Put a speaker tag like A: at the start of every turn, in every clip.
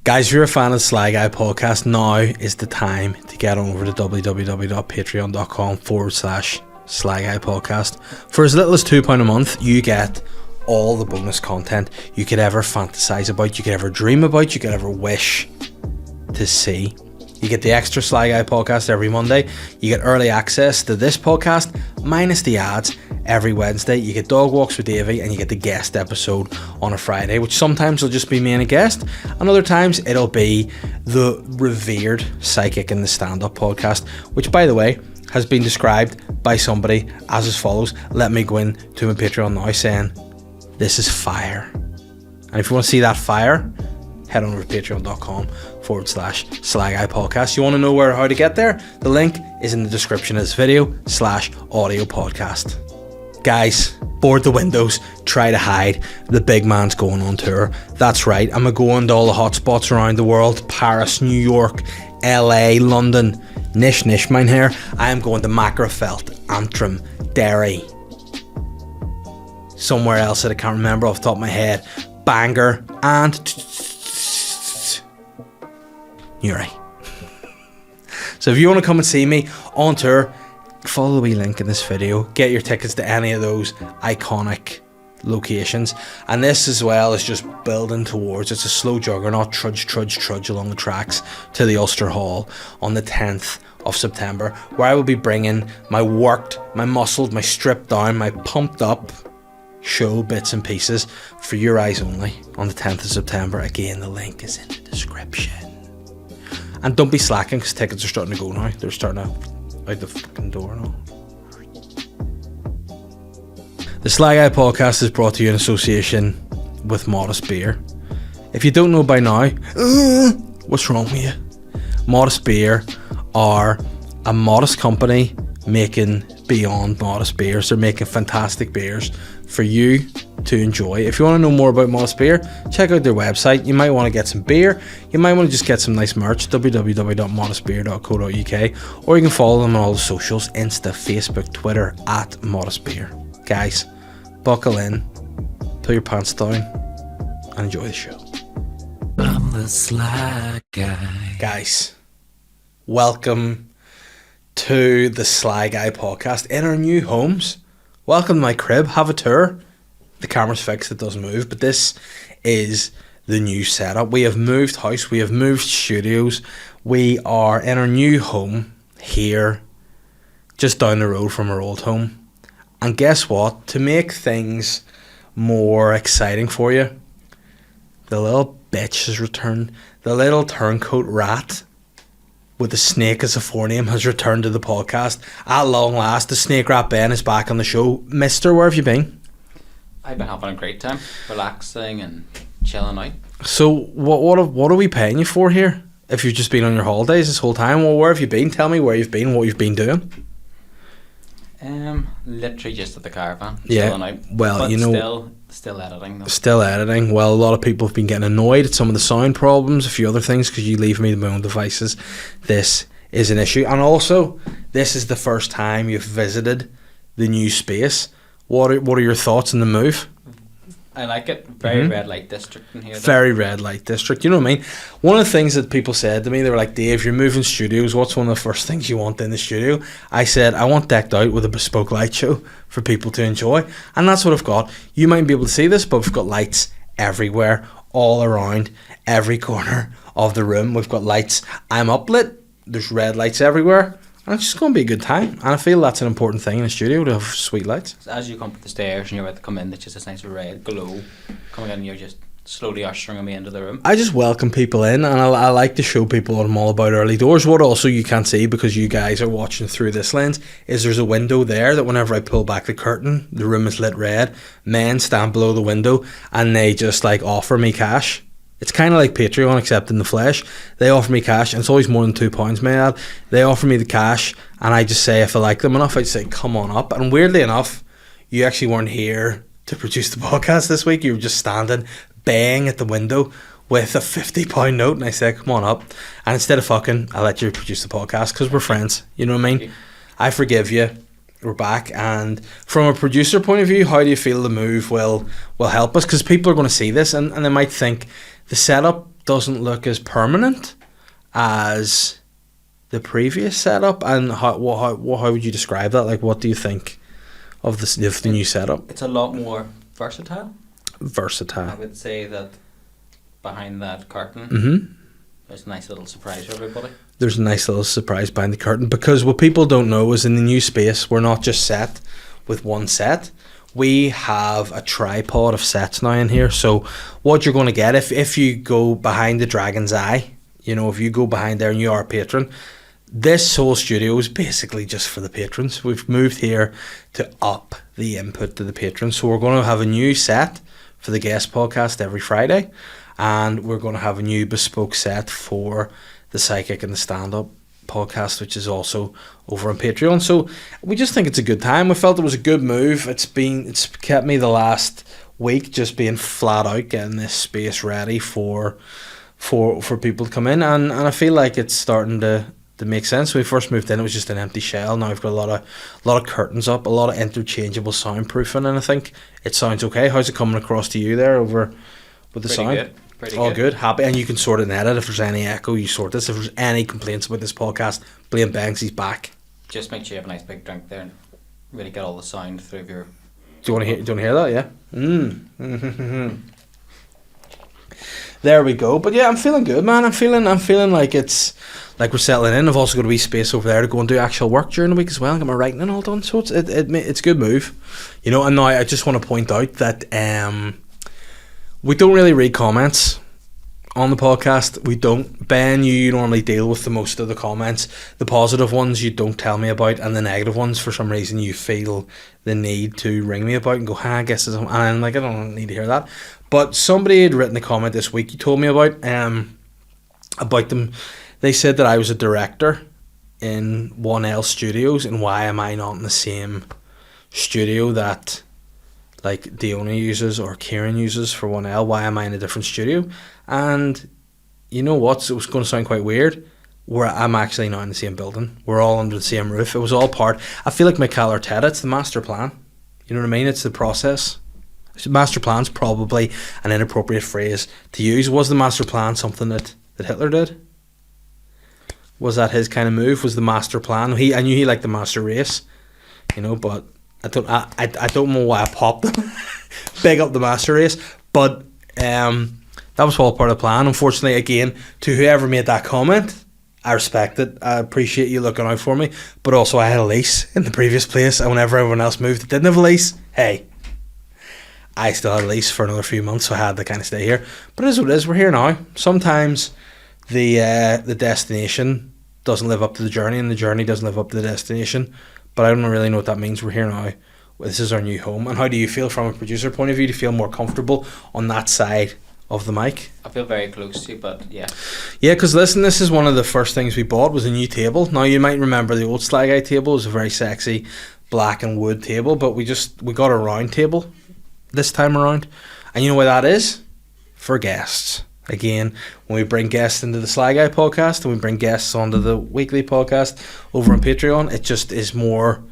A: Guys, if you're a fan of the Sly Guy podcast, now is the time to get on over to www.patreon.com/Sly Guy podcast. For as little as £2 a month, you get all the bonus content you could ever fantasize about, you could ever dream about, you could ever wish to see. You get the extra Sly Guy podcast every Monday. You get early access to this podcast, minus the ads, every Wednesday. You get Dog Walks with Davey, and you get the guest episode on a Friday, which sometimes will just be me and a guest, and other times it'll be the revered psychic in the stand-up podcast, which, by the way, has been described by somebody as follows. Let me go in to my Patreon now saying, this is fire. And if you want to see that fire, head on over to patreon.com/Sly Guy podcast. You want to know how to get there? The link is in the description of this video/audio podcast. Guys, board the windows, try to hide. The big man's going on tour. That's right, I'm going to all the hotspots around the world. Paris, New York, LA, London, nish, mine here. I am going to Macrofelt, Antrim, Derry, somewhere else that I can't remember off the top of my head, Bangor, and Newry. So if you want to come and see me on tour, follow the wee link in this video, get your tickets to any of those iconic locations. And this as well is just building towards, it's a slow juggernaut, trudge along the tracks to the Ulster Hall on the 10th of September, where I will be bringing my worked, my muscled, my stripped down, my pumped up show bits and pieces for your eyes only on the 10th of September. Again, the link is in the description. And don't be slacking, because tickets are starting to go now. They're starting out the fucking door now. The Sly Guy podcast is brought to you in association with Modest Beer. If you don't know by now, what's wrong with you? Modest Beer are a modest company making beyond modest beers. They're making fantastic beers for you to enjoy. If you want to know more about Modest Beer, check out their website. You might want to get some beer. You might want to just get some nice merch. www.modestbeer.co.uk, or you can follow them on all the socials: Insta, Facebook, Twitter @ModestBeer. Guys, buckle in, pull your pants down, and enjoy the show. I'm the Sly Guy. Guys, welcome to the Sly Guy podcast in our new homes. Welcome to my crib. Have a tour. The camera's fixed, it doesn't move, but this is the new setup. We have moved house, we have moved studios. We are in our new home here, just down the road from our old home. And guess what? To make things more exciting for you, the little bitch has returned. The little turncoat rat with the snake as a forename has returned to the podcast. At long last, the Snakerat Ben is back on the show. Mister, where have you been?
B: I've been having a great time, relaxing and chilling out.
A: So what are we paying you for here? If you've just been on your holidays this whole time, well, where have you been? Tell me where you've been, what you've been doing.
B: Literally just at the caravan.
A: Yeah.
B: Chilling out.
A: Well,
B: but
A: you know,
B: still editing though.
A: Still editing. Well, a lot of people have been getting annoyed at some of the sound problems, a few other things, because you leave me to my own devices. This is an issue, and also this is the first time you've visited the new space. What are your thoughts on the move?
B: I like it. Very red light district in here.
A: Very red light district. You know what I mean? One of the things that people said to me, they were like, Dave, you're moving studios. What's one of the first things you want in the studio? I said, I want decked out with a bespoke light show for people to enjoy. And that's what I've got. You might be able to see this, but we've got lights everywhere, all around, every corner of the room. We've got lights. I'm uplit. There's red lights everywhere. And it's just going to be a good time. And I feel that's an important thing in a studio, to have sweet lights.
B: So as you come up the stairs and you're about to come in, it's just this nice red glow coming in, and you're just slowly ushering me into the room. I just welcome people in, and I like to show people what I'm all about early doors. What also you can't see, because you guys are watching through this lens, is there's a window there that whenever I pull back the curtain, the room is lit red. Men stand below the window and they just like offer me cash. It's kind of like Patreon, except in the flesh. They offer me cash, and it's always more than £2, may I add. They offer me the cash, and I just say, if I like them enough, I just say, come on up. And weirdly enough, you actually weren't here to produce the podcast this week. You were just standing, bang at the window with a £50 note, and I said, come on up. And instead of fucking, I let you produce the podcast, because we're friends. You know what I mean? I forgive you. We're back, and from a producer point of view, how do you feel the move will help us? Because people are going to see this, and they might think the setup
A: doesn't look as permanent as the previous setup. And how would you describe that? Like, what do you think of the new setup?
B: It's a lot more versatile.
A: Versatile.
B: I would say that behind that curtain, there's a nice little surprise for everybody.
A: There's a nice little surprise behind the curtain, because what people don't know is in the new space, we're not just set with one set. We have a tripod of sets now in here. So what you're going to get, if you go behind the Dragon's Eye, you know, if you go behind there and you are a patron, this whole studio is basically just for the patrons. We've moved here to up the input to the patrons. So we're going to have a new set for the guest podcast every Friday, and we're going to have a new bespoke set for the psychic and the stand-up podcast, which is also over on Patreon. So we just think it's a good time. We felt it was a good move. It's kept me the last week just being flat out getting this space ready for people to come in, and I feel like it's starting to make sense. When we first moved in, it was just an empty shell. Now we've got a lot of curtains up, a lot of interchangeable soundproofing, and I think it sounds okay. How's it coming across to you there over with the sound?
B: Good. Pretty
A: all good. Happy, and you can sort it and edit. If there's any echo, you sort this. If there's any complaints about this podcast, blame Banks, he's back.
B: Just make sure you have a nice big drink there and really get all the sound through your...
A: Do you want to hear that? Yeah. There we go. But yeah, I'm feeling good, man. I'm feeling like it's like we're settling in. I've also got a wee space over there to go and do actual work during the week as well and get my writing and all done. So it's a good move, you know. And now I just want to point out that we don't really read comments on the podcast. We don't. Ben, you normally deal with the most of the comments. The positive ones you don't tell me about, and the negative ones, for some reason, you feel the need to ring me about and go, I guess it's... And I'm like, I don't need to hear that. But somebody had written a comment this week you told me about them. They said that I was a director in 1L Studios, and why am I not in the same studio that like Diona uses or Kieran uses for 1L? Why am I in a different studio? And you know what? It was going to sound quite weird. I'm actually not in the same building. We're all under the same roof. It was all part... I feel like Mikel Arteta, it's the master plan. You know what I mean? It's the process. Master plan's probably an inappropriate phrase to use. Was the master plan something that Hitler did? Was that his kind of move? Was the master plan? I knew he liked the master race, you know, but I don't know why I popped them. Big up the master race, but that was all part of the plan. Unfortunately, again, to whoever made that comment, I respect it. I appreciate you looking out for me, but also I had a lease in the previous place, and whenever everyone else moved that didn't have a lease, hey, I still had a lease for another few months, so I had to kind of stay here. But it is what it is. We're here now. Sometimes the destination doesn't live up to the journey, and the journey doesn't live up to the destination. But I don't really know what that means. We're here now. This is our new home. And how do you feel from a producer point of view? Do you feel more comfortable on that side of the mic?
B: I feel very close to you, but yeah.
A: Yeah, because listen, this is one of the first things we bought was a new table. Now, you might remember the old Sly Guy table. It was a very sexy black and wood table, but we got a round table this time around. And you know why that is? For guests. Again, when we bring guests into the Sly Guy podcast and we bring guests onto the weekly podcast over on Patreon, it just is more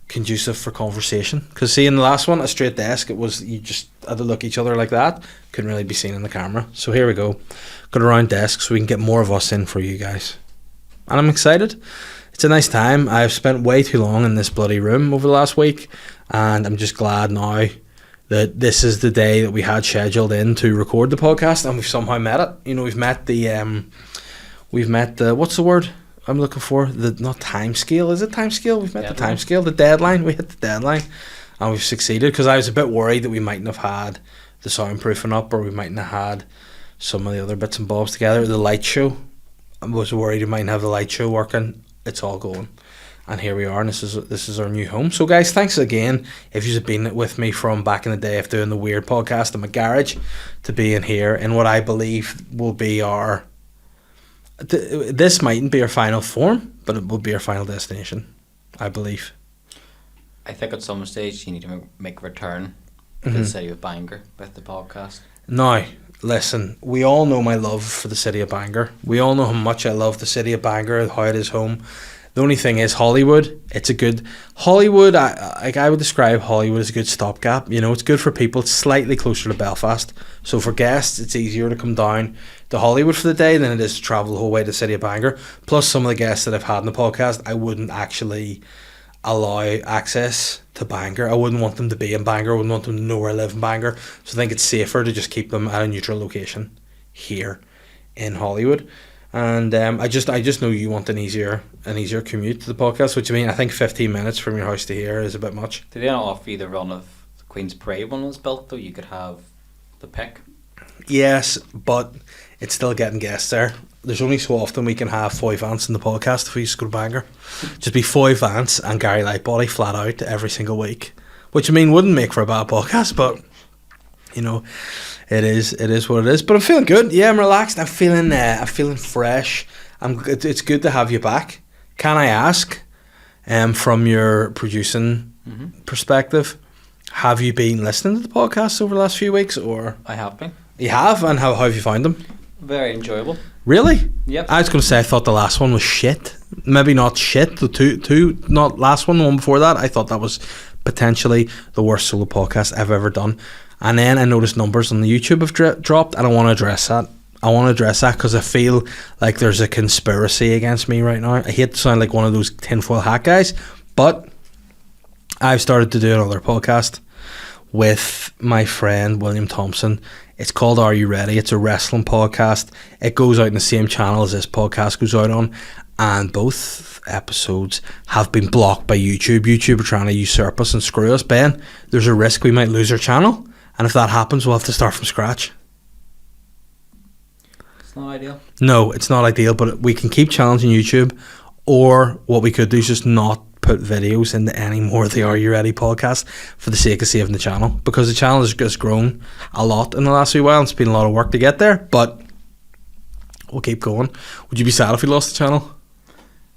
A: conducive for conversation. Because see, in the last one, a straight desk, it was, you just had to look at each other like that. Couldn't really be seen in the camera. So here we go. Got a round desk so we can get more of us in for you guys. And I'm excited. It's a nice time. I've spent way too long in this bloody room over the last week, and I'm just glad now that this is the day that we had scheduled in to record the podcast, and we've somehow met it. You know, we've met the what's the word I'm looking for? Not time scale. Is it time scale? We've met deadline. The time scale, the deadline. We hit the deadline, and we've succeeded. Because I was a bit worried that we mightn't have had the soundproofing up, or we mightn't have had some of the other bits and bobs together. The light show, I was worried we mightn't have the light show working. It's all going. And here we are, and this is our new home. So guys, thanks again if you've been with me from back in the day of doing the weird podcast in my garage to being here in what I believe will be our... This mightn't be our final form, but it will be our final destination, I believe.
B: I think at some stage you need to make a return to the city of Bangor with the podcast.
A: Now, listen, we all know my love for the city of Bangor. We all know how much I love the city of Bangor, how it is home. The only thing is Hollywood. It's a good Hollywood. I would describe Hollywood as a good stopgap. You know, it's good for people. It's slightly closer to Belfast, so for guests, it's easier to come down to Hollywood for the day than it is to travel the whole way to the city of Bangor. Plus, some of the guests that I've had in the podcast, I wouldn't actually allow access to Bangor. I wouldn't want them to be in Bangor. I wouldn't want them to know where I live in Bangor. So I think it's safer to just keep them at a neutral location here in Hollywood. And I just know you want an easier commute to the podcast, which I mean, I think 15 minutes from your house to here is a bit much.
B: Did they not offer you the run of the Queen's Parade when it was built, though? You could have the pick.
A: Yes, but it's still getting guests there. There's only so often we can have 5 Vance in the podcast if we just go to Bangor. Just be 5 Vance and Gary Lightbody flat out every single week, which I mean wouldn't make for a bad podcast, but you know, it is what it is. But I'm feeling good. Yeah, I'm relaxed. I'm feeling fresh. It's good to have you back. Can I ask, from your producing perspective, have you been listening to the podcast over the last few weeks, or?
B: I have been.
A: You have, and how have you found them?
B: Very enjoyable.
A: Really?
B: Yep.
A: I was going to say I thought the last one was shit. Maybe not shit. The two, not last one, the one before that. I thought that was potentially the worst solo podcast I've ever done. And then I noticed numbers on the YouTube have dropped, and I want to address that. I want to address that because I feel like there's a conspiracy against me right now. I hate to sound like one of those tinfoil hat guys, but I've started to do another podcast with my friend William Thompson. It's called Are You Ready? It's a wrestling podcast. It goes out in the same channel as this podcast goes out on, and both episodes have been blocked by YouTube. YouTube are trying to usurp us and screw us. Ben, there's a risk we might lose our channel, and if that happens, we'll have to start from scratch.
B: It's not ideal.
A: No, it's not ideal, but we can keep challenging YouTube, or what we could do is just not put videos into any more of the Are You Ready podcast for the sake of saving the channel, because the channel has just grown a lot in the last few while. It's been a lot of work to get there, but we'll keep going. Would you be sad if we lost the channel?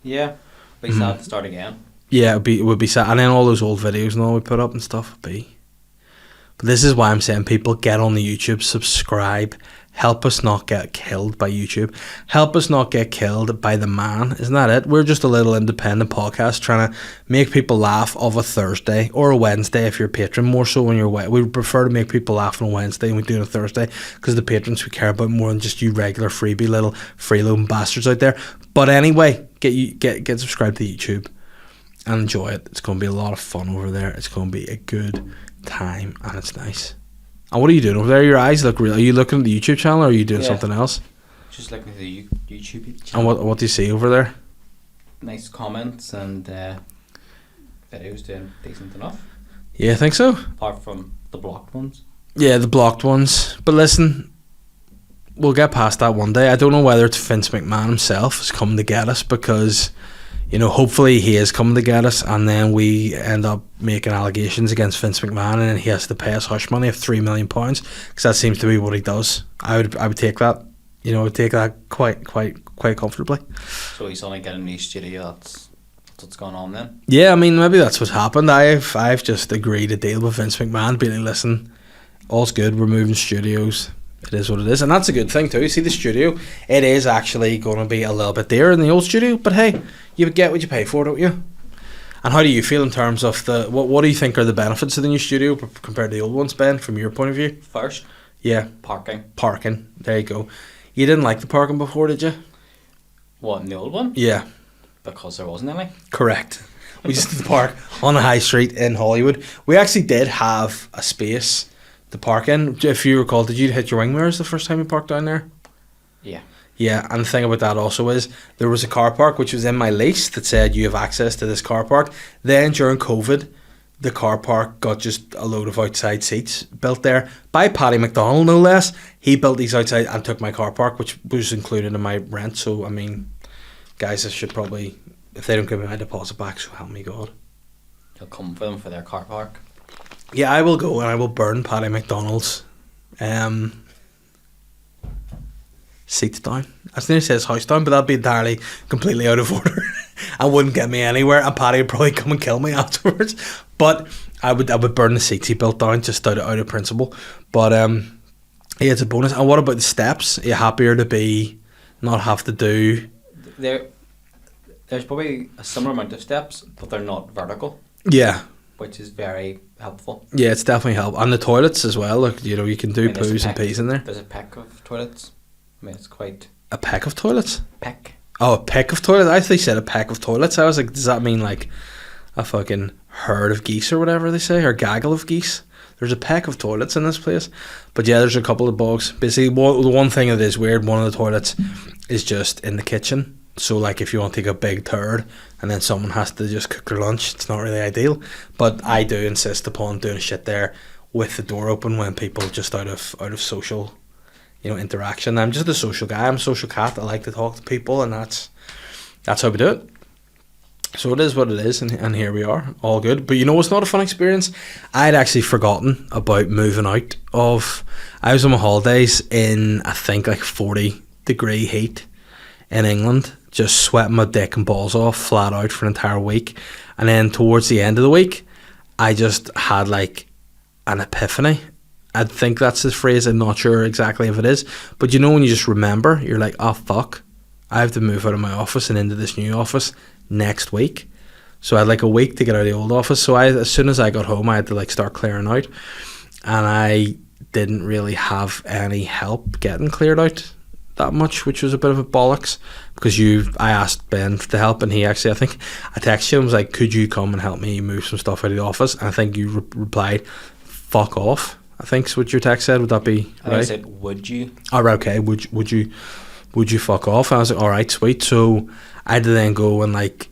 B: Yeah, be sad to start again.
A: Yeah, it would be sad, and then all those old videos and all we put up and stuff would be. But this is why I'm saying, people, get on the YouTube, subscribe, help us not get killed by YouTube, help us not get killed by the man. Isn't that it? We're just a little independent podcast trying to make people laugh of a Thursday or a Wednesday if you're a patron, more so when you're we would prefer to make people laugh on a Wednesday and we do it on a Thursday, because the patrons we care about more than just you regular freebie little freeloading bastards out there. But anyway, get subscribed to YouTube and enjoy it. It's going to be a lot of fun over there. It's going to be a good time, and it's nice. And what are you doing over there? Your eyes look real. Are you looking at the YouTube channel, or are you doing something else?
B: Just looking at the YouTube channel.
A: And what do you see over there?
B: Nice comments and videos doing decent enough.
A: Yeah, I think so.
B: Apart from the blocked ones.
A: Yeah, the blocked ones. But listen, we'll get past that one day. I don't know whether it's Vince McMahon himself has come to get us, because, you know, hopefully he is coming to get us, and then we end up making allegations against Vince McMahon, and then he has to pay us hush money of £3 million, because that seems to be what he does. I would take that. You know, I would take that quite comfortably.
B: So he's only getting a new studio. That's what's going on then.
A: Yeah, I mean, maybe that's what's happened. I've just agreed to deal with Vince McMahon, being like, listen, all's good. We're moving studios. It is what it is, and that's a good thing too. See, the studio, it is actually going to be a little bit dearer in the old studio, but hey, you get what you pay for, don't you? And how do you feel in terms of the what do you think are the benefits of the new studio compared to the old ones, Ben, from your point of view?
B: First,
A: yeah, parking. There you go. You didn't like the parking before, did you?
B: What, in the old one?
A: Yeah,
B: because there wasn't any.
A: Correct. We just did the park on the high street in Hollywood. We actually did have a space to park in. If you recall, did you hit your wing mirrors the first time you parked down there?
B: Yeah.
A: Yeah, and the thing about that also is there was a car park which was in my lease that said you have access to this car park. Then during COVID, the car park got just a load of outside seats built there by Paddy McDonald, no less. He built these outside and took my car park, which was included in my rent. So, I mean, guys, I should probably, if they don't give me my deposit back, so help me God.
B: You'll come for them for their car park.
A: Yeah, I will go and I will burn Paddy McDonald's seats down. I was going to say his house down, but that'd be entirely, completely out of order. and wouldn't get me anywhere, and Paddy would probably come and kill me afterwards. But I would burn the seats he built down just out of principle. But yeah, it's a bonus. And what about the steps? Are you happier to be not have to do?
B: there's probably a similar amount of steps, but they're not vertical.
A: Yeah.
B: Which is very helpful.
A: Yeah, it's definitely helpful. And the toilets as well. Look, you know, you can do poos and pees in there.
B: There's a peck of toilets. I mean, it's quite...
A: A peck of toilets?
B: Peck.
A: Oh, a peck of toilets? I thought you said a peck of toilets. I was like, does that mean like a fucking herd of geese or whatever they say? Or gaggle of geese? There's a peck of toilets in this place. But yeah, there's a couple of bugs. Basically, the one thing that is weird, one of the toilets is just in the kitchen. So like if you want to take a big turd and then someone has to just cook their lunch, it's not really ideal. But I do insist upon doing shit there with the door open when people just out of social, you know, interaction. I'm just a social guy. I'm a social cat. I like to talk to people, and that's how we do it. So it is what it is, and here we are, all good. But you know what's not a fun experience? I'd actually forgotten about moving out of... I was on my holidays in, I think, like 40-degree heat in England, just sweating my dick and balls off flat out for an entire week. And then towards the end of the week, I just had like an epiphany. I think that's the phrase. I'm not sure exactly if it is, but you know when you just remember, you're like, oh fuck, I have to move out of my office and into this new office next week. So I had like a week to get out of the old office. So as soon as I got home, I had to like start clearing out, and I didn't really have any help getting cleared out that much, which was a bit of a bollocks, because I asked Ben to help, and he actually, I think I texted him, was like, could you come and help me move some stuff out of the office? And I think you replied, fuck off, I think is what your text said. Would that be right? I
B: said, would you?
A: Oh, right, okay. Would you fuck off? And I was like, all right, sweet. So I had to then go and like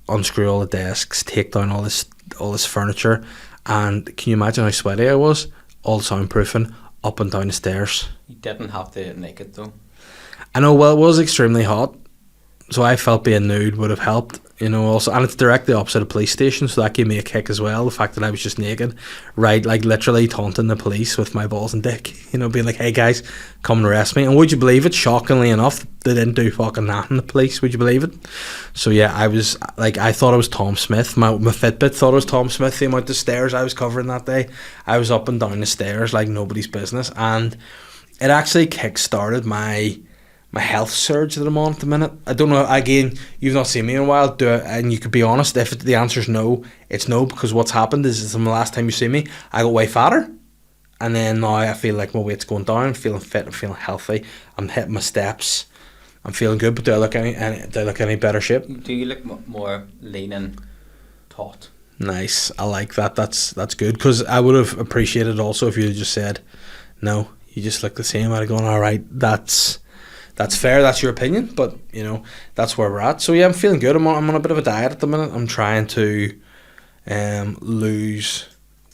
A: unscrew all the desks, take down all this furniture, and can you imagine how sweaty I was? All soundproofing up and down the stairs.
B: You didn't have to make it though.
A: I know, well, it was extremely hot, so I felt being nude would have helped, you know, also, and it's directly opposite a police station, so that gave me a kick as well, the fact that I was just naked, right, like literally taunting the police with my balls and dick, you know, being like, hey guys, come and arrest me. And would you believe it, shockingly enough, they didn't do fucking nothing, the police, would you believe it? So yeah, I was, like, I thought I was Tom Smith, my Fitbit thought I was Tom Smith, the amount of stairs I was covering that day. I was up and down the stairs like nobody's business, and it actually kick-started my health surge that I'm on at the minute. I don't know, again, you've not seen me in a while, and you could be honest, if the answer's no, it's no, because what's happened is from the last time you see me, I got way fatter, and then now I feel like my weight's going down, I'm feeling fit, I'm feeling healthy, I'm hitting my steps, I'm feeling good. But do I look any better shape?
B: Do you look more lean and taut? Nice,
A: I like that. That's good, because I would have appreciated also if you had just said no, you just look the same. I'd have gone, all right, that's fair, that's your opinion, but you know, that's where we're at. So yeah, I'm feeling good. I'm on a bit of a diet at the minute. I'm trying to lose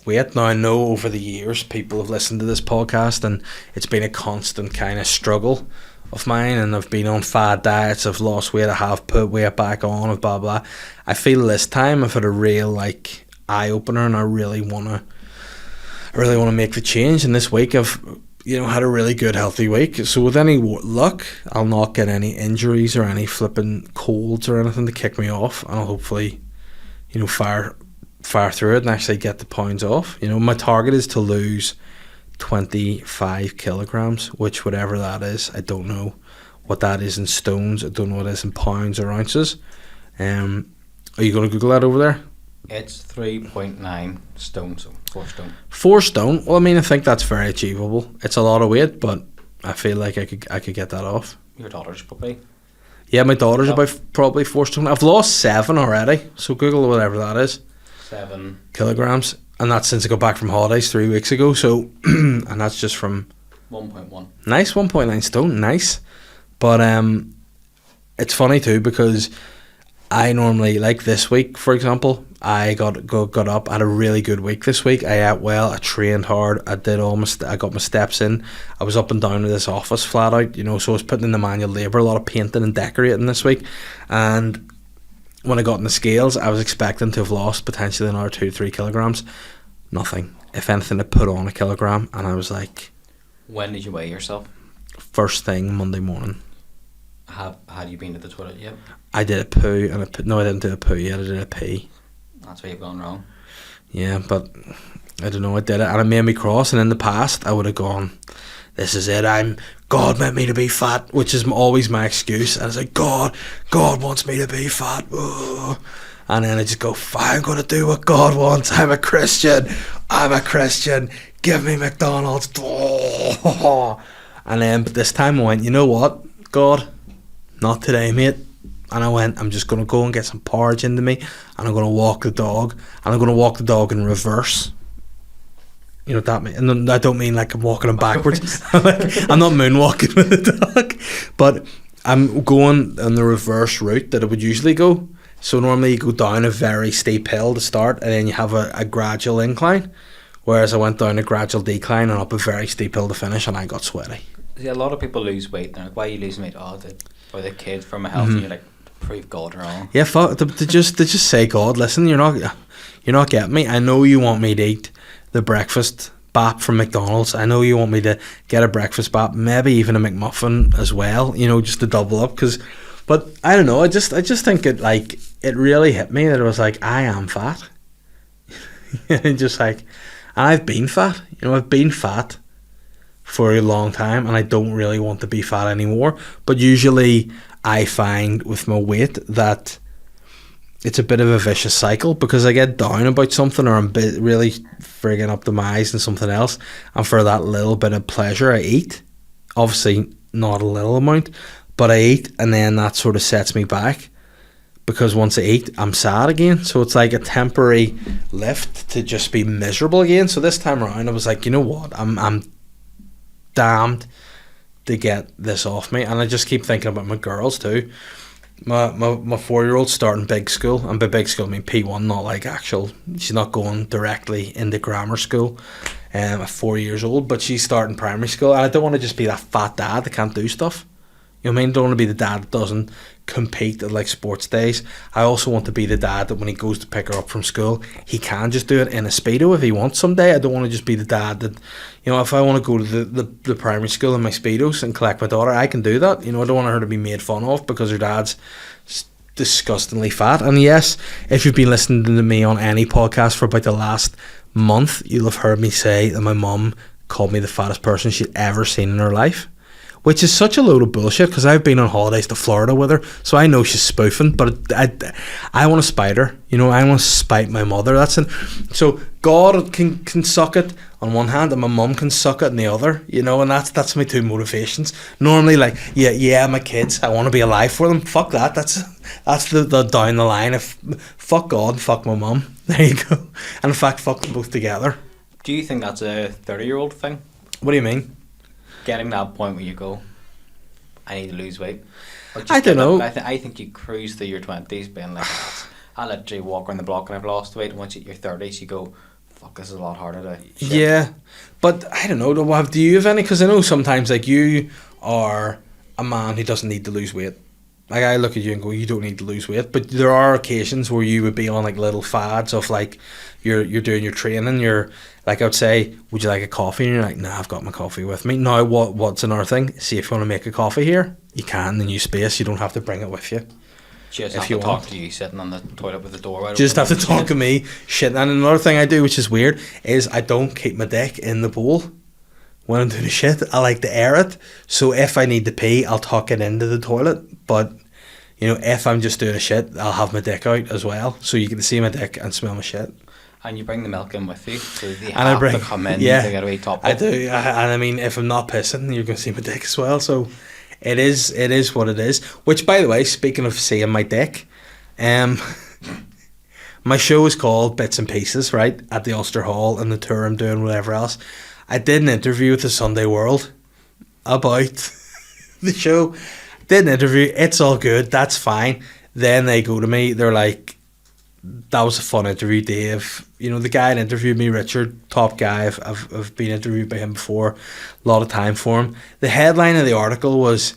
A: weight. Now I know over the years people have listened to this podcast, and it's been a constant kind of struggle of mine, and I've been on fad diets, I've lost weight, I have put weight back on, blah blah. I feel this time I've had a real like eye opener, and I really want to make the change. And this week I've, you know, had a really good healthy week, so with any luck I'll not get any injuries or any flipping colds or anything to kick me off, and I'll hopefully, you know, fire through it and actually get the pounds off. You know, my target is to lose 25 kilograms, which whatever that is, I don't know what that is in stones, I don't know what it is in pounds or ounces. Are you going to Google that over there?
B: It's 3.9 stone, so 4 stone.
A: 4 stone. Well, I mean, I think that's very achievable. It's a lot of weight, but I feel like I could get that off.
B: Your daughter's probably.
A: Yeah, my daughter's about probably 4 stone. I've lost 7 already, so Google whatever that is.
B: 7
A: kilograms, and that's since I got back from holidays 3 weeks ago. So, and that's just from
B: 1.1.
A: Nice, 1.9 stone, nice. But it's funny too, because I normally, like this week, for example, I got up, I had a really good week this week. I ate well, I trained hard, I got my steps in. I was up and down to this office flat out, you know, so I was putting in the manual labour, a lot of painting and decorating this week. And when I got in the scales, I was expecting to have lost potentially another 2-3 kilograms. Nothing. If anything, I put on a kilogram, and I was like...
B: When did you weigh yourself?
A: First thing Monday morning.
B: Had you been to the toilet yet?
A: I did a poo, and no, I didn't do a poo yet, I did a pee.
B: That's where you've gone wrong.
A: Yeah, but I don't know, I did it, and it made me cross, and in the past I would have gone, this is it. God meant me to be fat, which is always my excuse. And it's like, God wants me to be fat. Ugh. And then I just go, I'm going to do what God wants. I'm a Christian. Give me McDonald's. And then, but this time I went, you know what, God, not today, mate. And I went, I'm just going to go and get some porridge into me, and I'm going to walk the dog, and I'm going to walk the dog in reverse. You know what that means? And I don't mean like I'm walking him backwards. I'm not moonwalking with the dog, but I'm going on the reverse route that I would usually go. So normally you go down a very steep hill to start, and then you have a gradual incline. Whereas I went down a gradual decline and up a very steep hill to finish, and I got sweaty.
B: See, a lot of people lose weight. They're like, why are you losing weight? For the kids, for my health. And you're like, prove God wrong.
A: Yeah, they just say, God, listen, you're not getting me. I know you want me to eat the breakfast bap from McDonald's. I know you want me to get a breakfast bap, maybe even a McMuffin as well, just to double up. But I don't know, I just think it really hit me that it was like, I am fat. And just like, I've been fat. I've been fat for a long time, and I don't really want to be fat anymore. But usually I find with my weight that it's a bit of a vicious cycle, because I get down about something, or I'm really frigging up the eyes and something else, and for that little bit of pleasure I eat. Obviously not a little amount, but I eat, and then that sort of sets me back, because once I eat I'm sad again. So it's like a temporary lift to just be miserable again. So this time around I was like, you know what, I'm damned to get this off me. And I just keep thinking about my girls too. My 4-year-old's starting big school, and by big school I mean P1, not like actual, she's not going directly into grammar school at 4 years old, but she's starting primary school. And I don't want to just be that fat dad that can't do stuff. You know what I mean? I don't want to be the dad that doesn't compete at like sports days. I also want to be the dad that when he goes to pick her up from school, he can just do it in a Speedo if he wants someday. I don't want to just be the dad that, if I want to go to the primary school in my Speedos and collect my daughter, I can do that. I don't want her to be made fun of because her dad's disgustingly fat. And yes, if you've been listening to me on any podcast for about the last month, you'll have heard me say that my mum called me the fattest person she'd ever seen in her life. Which is such a load of bullshit, because I've been on holidays to Florida with her, so I know she's spoofing. But I want to spite her, I want to spite my mother. So God can suck it on one hand, and my mum can suck it on the other, and that's my two motivations. Normally, like, yeah, my kids, I want to be alive for them. Fuck that. That's the down the line. If fuck God, fuck my mum. There you go. And in fact, fuck them both together.
B: Do you think that's a 30-year-old thing?
A: What do you mean?
B: Getting that point where you go, I need to lose weight.
A: I don't know.
B: I think you cruise through your 20s being like, I literally walk around the block and I've lost weight. And once you hit your 30s, you go, fuck, this is a lot harder to shit.
A: Yeah, but I don't know. Do you have any? Because I know sometimes like you are a man who doesn't need to lose weight. Like I look at you and go, you don't need to lose weight. But there are occasions where you would be on like little fads of like you're doing your training. You're like, I would say, would you like a coffee? And you're like, nah, I've got my coffee with me. Now what's another thing? See, if you want to make a coffee here, you can in your space. You don't have to bring it with you.
B: Just have to talk to you sitting on the toilet with the door wide open.
A: Just have to talk to me shit. And another thing I do, which is weird, is I don't keep my dick in the bowl when I'm doing the shit. I like to air it. So if I need to pee, I'll tuck it into the toilet. But if I'm just doing a shit, I'll have my dick out as well, so you can see my dick and smell my shit.
B: And you bring the milk in with you, so they have to come in to get a wee top up.
A: I do, and I mean, if I'm not pissing, you're going to see my dick as well, so it is what it is. Which, by the way, speaking of seeing my dick, my show is called Bits and Pieces, right, at the Ulster Hall, and the tour I'm doing, whatever else. I did an interview with the Sunday World about the show. Did an interview, it's all good, that's fine. Then they go to me, they're like, that was a fun interview, Dave. The guy that interviewed me, Richard, top guy, I've been interviewed by him before, a lot of time for him. The headline of the article was,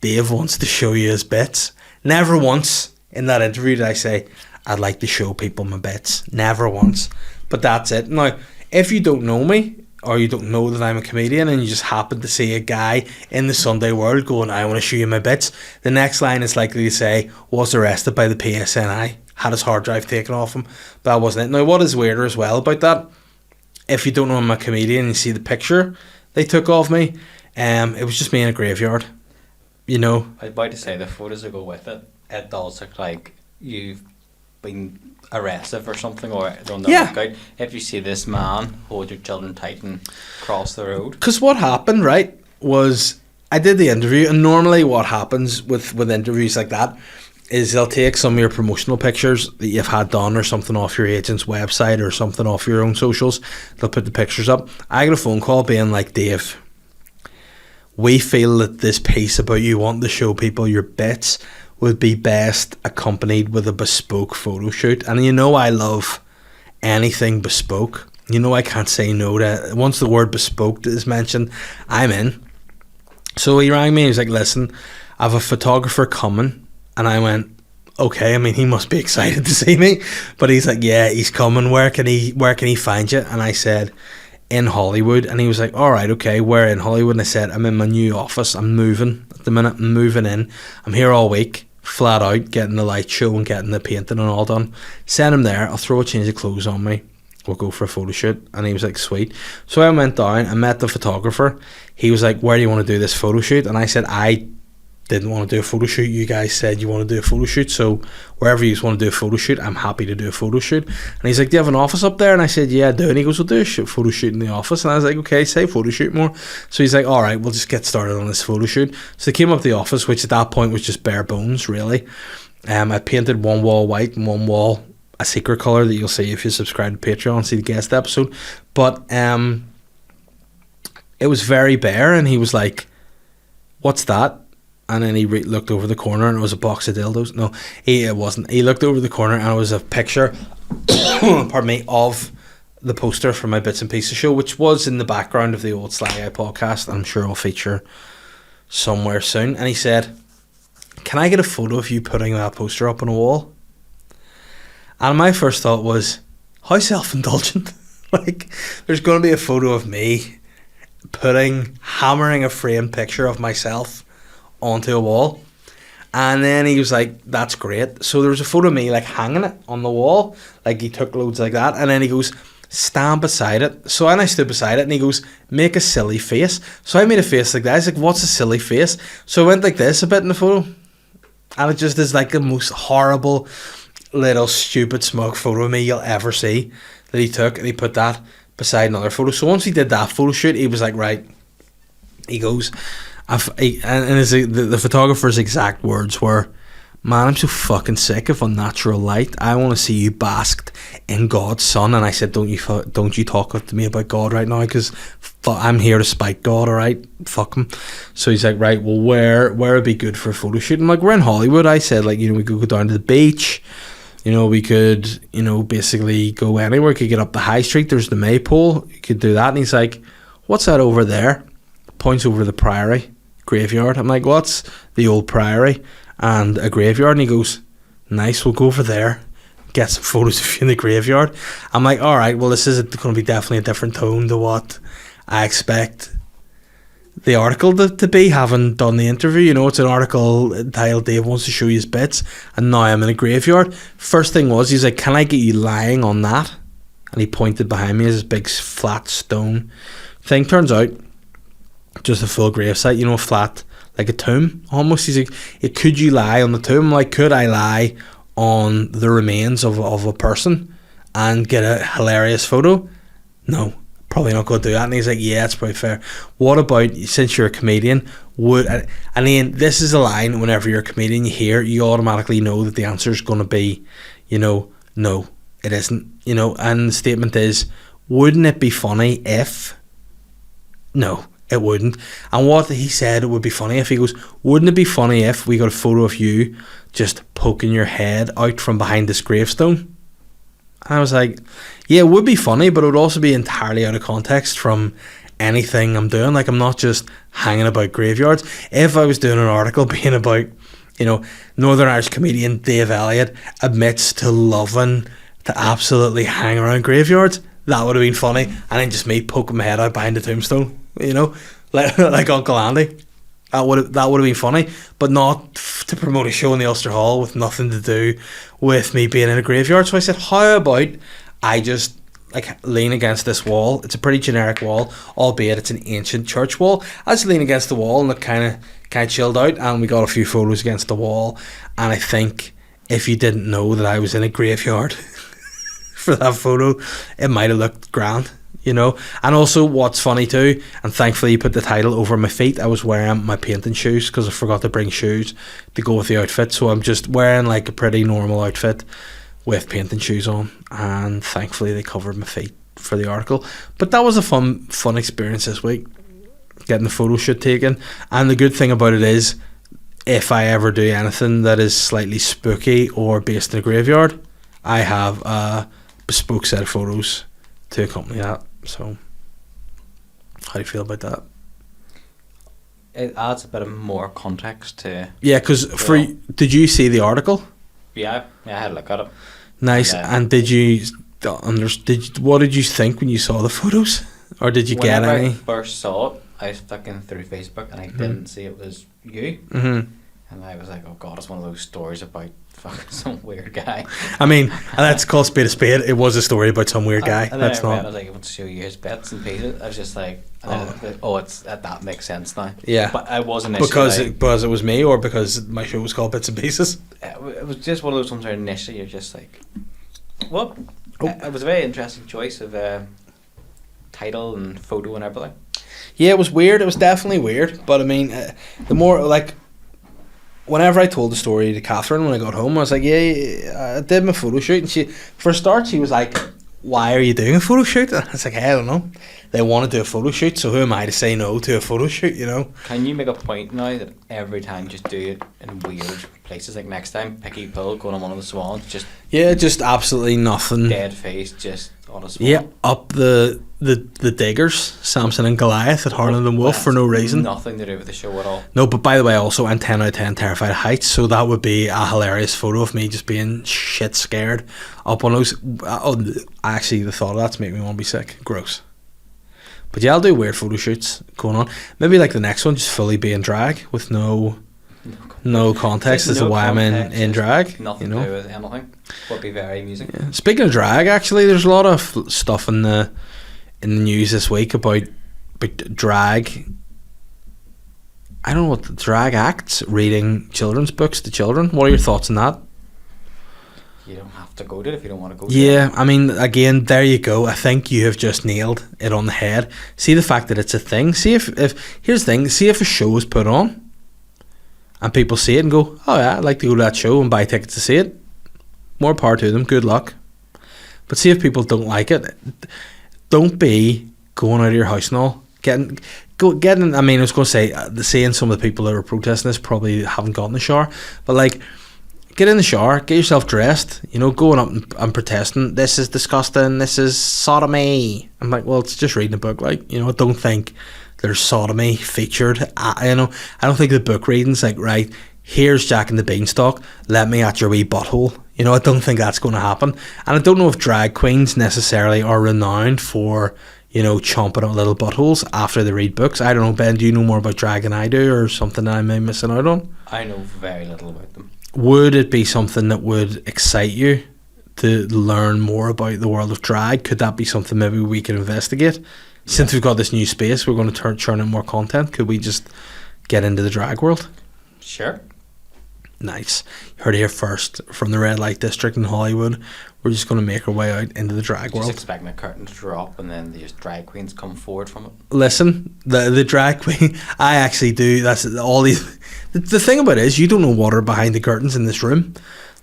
A: Dave wants to show you his bits. Never once in that interview did I say, I'd like to show people my bits. Never once. But that's it. Now, if you don't know me, or you don't know that I'm a comedian, and you just happen to see a guy in the Sunday World going, I want to show you my bits, the next line is likely to say, was arrested by the PSNI, had his hard drive taken off him. But that wasn't it. Now, what is weirder as well about that, if you don't know I'm a comedian and you see the picture they took of me, It was just me in a graveyard, you know.
B: I was about to say, the photos that go with it, it does look like you've been arrested for something, or on the lookout. If you see this man, hold your children tight and cross the road.
A: Because what happened, right, was I did the interview, and normally what happens with interviews like that is they'll take some of your promotional pictures that you've had done or something off your agent's website or something off your own socials. They'll put the pictures up. I got a phone call being like, Dave, we feel that this piece about you wanting to show people your bits would be best accompanied with a bespoke photo shoot. And you know I love anything bespoke. You know I can't say no to, once the word bespoke is mentioned, I'm in. So he rang me, he was like, listen, I have a photographer coming. And I went, okay, I mean, he must be excited to see me. But he's like, yeah, he's coming. Where can he find you? And I said, in Hollywood. And he was like, all right, okay, where in Hollywood? And I said, I'm in my new office. I'm moving at the minute. I'm moving in. I'm here all week, flat out, getting the light show and getting the painting and all done. Send him there. I'll throw a change of clothes on me. We'll go for a photo shoot. And he was like, sweet. So I went down. I met the photographer. He was like, where do you want to do this photo shoot? And I said, I didn't want to do a photo shoot. You guys said you want to do a photo shoot, so wherever you want to do a photo shoot, I'm happy to do a photo shoot. And he's like, do you have an office up there? And I said, yeah, I do. And he goes, we'll do a photo shoot in the office. And I was like, okay, say photo shoot more. So he's like, all right, we'll just get started on this photo shoot. So they came up to the office, which at that point was just bare bones, really. I painted one wall white and one wall a secret colour that you'll see if you subscribe to Patreon and see the guest episode. But it was very bare, and he was like, what's that? And then he looked over the corner, and it was a box of dildos. No, it wasn't. He looked over the corner, and it was a picture, pardon me, of the poster for my Bits and Pieces show, which was in the background of the old Sly Guy podcast. I'm sure I'll feature somewhere soon. And he said, can I get a photo of you putting that poster up on a wall? And my first thought was, how self-indulgent. Like, there's going to be a photo of me hammering a framed picture of myself onto a wall. And then he was like, that's great. So there was a photo of me like hanging it on the wall, like he took loads like that, and then he goes, stand beside it. So and I stood beside it, and he goes, make a silly face. So I made a face like that. I was like, what's a silly face? So I went like this a bit in the photo, and it just is like the most horrible little stupid smug photo of me you'll ever see that he took, and he put that beside another photo. So once he did that photo shoot, he was like, right, he goes, the photographer's exact words were, man, I'm so fucking sick of unnatural light. I want to see you basked in God's sun. And I said, don't you talk to me about God right now, because I'm here to spite God, alright? Fuck him. So he's like, right, well, where would be good for a photo shoot? I'm like, we're in Hollywood. I said, like, we could go down to the beach. We could, basically go anywhere. We could get up the high street. There's the Maypole. You could do that. And he's like, what's that over there? Points over the Priory graveyard. I'm like, what's the old Priory and a graveyard? And he goes, nice, we'll go over there, get some photos of you in the graveyard. I'm like, alright, well, this is going to be definitely a different tone to what I expect the article to be, having done the interview. It's an article entitled Dave Wants to Show You His Bits, and now I'm in a graveyard. First thing was, he's like, can I get you lying on that? And he pointed behind me as this big flat stone thing. Turns out just a full gravesite, a flat, like a tomb almost. He's like, could you lie on the tomb? I'm like, could I lie on the remains of a person and get a hilarious photo? No, probably not going to do that. And he's like, yeah, that's probably fair. What about, since you're a comedian, and then this is a line, whenever you're a comedian, you automatically know that the answer is going to be, no, it isn't, and the statement is, wouldn't it be funny if? No, it wouldn't. And what he said, it would be funny if, he goes, wouldn't it be funny if we got a photo of you just poking your head out from behind this gravestone? And I was like, yeah, it would be funny, but it would also be entirely out of context from anything I'm doing. Like, I'm not just hanging about graveyards. If I was doing an article being about, Northern Irish comedian Dave Elliott admits to loving to absolutely hang around graveyards, that would have been funny. And then just me poking my head out behind the tombstone, like Uncle Andy. That would have been funny, but not to promote a show in the Ulster Hall with nothing to do with me being in a graveyard. So I said, how about I just like lean against this wall. It's a pretty generic wall, albeit it's an ancient church wall. I just lean against the wall and it kind of chilled out, and we got a few photos against the wall. And I think if you didn't know that I was in a graveyard for that photo, it might have looked grand, you know. And also, what's funny too, and thankfully you put the title over my feet, I was wearing my painting shoes because I forgot to bring shoes to go with the outfit, so I'm just wearing like a pretty normal outfit with painting shoes on, and thankfully they covered my feet for the article. But that was a fun experience this week, getting the photo shoot taken. And the good thing about it is, if I ever do anything that is slightly spooky or based in a graveyard, I have a bespoke set of photos to accompany that. So how do you feel about that?
B: It adds a bit of more context to...
A: Yeah, because did you see the article?
B: Yeah, I had a look at it.
A: Nice. And did you what did you think when you saw the photos, or did you get any?
B: When I first saw it, I was looking through Facebook and I didn't see it was you. And I was like, oh god, it's one of those stories about fucking some weird guy. I
A: mean, and that's called spade a spade. It was a story about some weird guy.
B: And then I was like, I want to show you his bits and pieces. I was just like, that makes sense now.
A: Yeah.
B: But I wasn't
A: because it was me, or because my show was called Bits and Pieces.
B: It was just one of those ones where initially you're just like, what? It was a very interesting choice of title and photo and everything.
A: Yeah, it was weird. It was definitely weird. But I mean, the more like, whenever I told the story to Catherine when I got home, I was like, yeah, I did my photo shoot. And she, for a start, she was like, why are you doing a photo shoot? And I was like, hey, I don't know. They want to do a photo shoot, so who am I to say no to a photo shoot, you know?
B: Can you make a point now that every time just do it in weird places? Like next time, picky pill, going on one of the swans, just...
A: Yeah, just absolutely nothing.
B: Dead face, just on a swan.
A: Yeah, up the diggers, Samson and Goliath at Harland and Wolff for no reason.
B: Nothing to do with the show at all.
A: No, but by the way, also I'm 10 out of 10 terrified of heights, so that would be a hilarious photo of me just being shit scared up on those. Actually, the thought of that's making me want to be sick. Gross. But yeah, I'll do weird photo shoots going on. Maybe like the next one, just fully be in drag with no context as to why I'm in drag.
B: Nothing to do with anything. Would be very amusing.
A: Yeah. Speaking of drag, actually, there's a lot of stuff in the news this week about drag. I don't know what the drag acts reading children's books to children. What are your thoughts on that?
B: You don't have to go to it if you don't want to go to
A: it. I mean, again, there you go. I think you have just nailed it on the head. See the fact that it's a thing. See if here's the thing. See if a show is put on and people see it and go, oh yeah, I'd like to go to that show and buy tickets to see it. More power to them. Good luck. But see if people don't like it. Don't be going out of your house and all. Getting. I mean, I was going to say, seeing some of the people that are protesting this probably haven't gotten the shower, but like, get in the shower, get yourself dressed, you know, going up and protesting, this is disgusting, this is sodomy. I'm like, well, it's just reading a book, like, you know, I don't think there's sodomy featured. I don't think the book reading's like, right, here's Jack and the Beanstalk, let me at your wee butthole. You know, I don't think that's going to happen. And I don't know if drag queens necessarily are renowned for, you know, chomping on little buttholes after they read books. I don't know, Ben, do you know more about drag than I do, or something that I may be missing out on?
B: I know very little about them.
A: Would it be something that would excite you to learn more about the world of drag? Could that be something maybe we could investigate? Yeah. Since we've got this new space, we're going to churn in more content. Could we just get into the drag world?
B: Sure.
A: Nice. You heard it here first from the Red Light District in Hollywood. We're just going to make our way out into the drag world.
B: Just expecting the curtain to drop and then the drag queens come forward from it.
A: Listen, the drag queen, I actually do. That's all these. The thing about it is, you don't know what are behind the curtains in this room.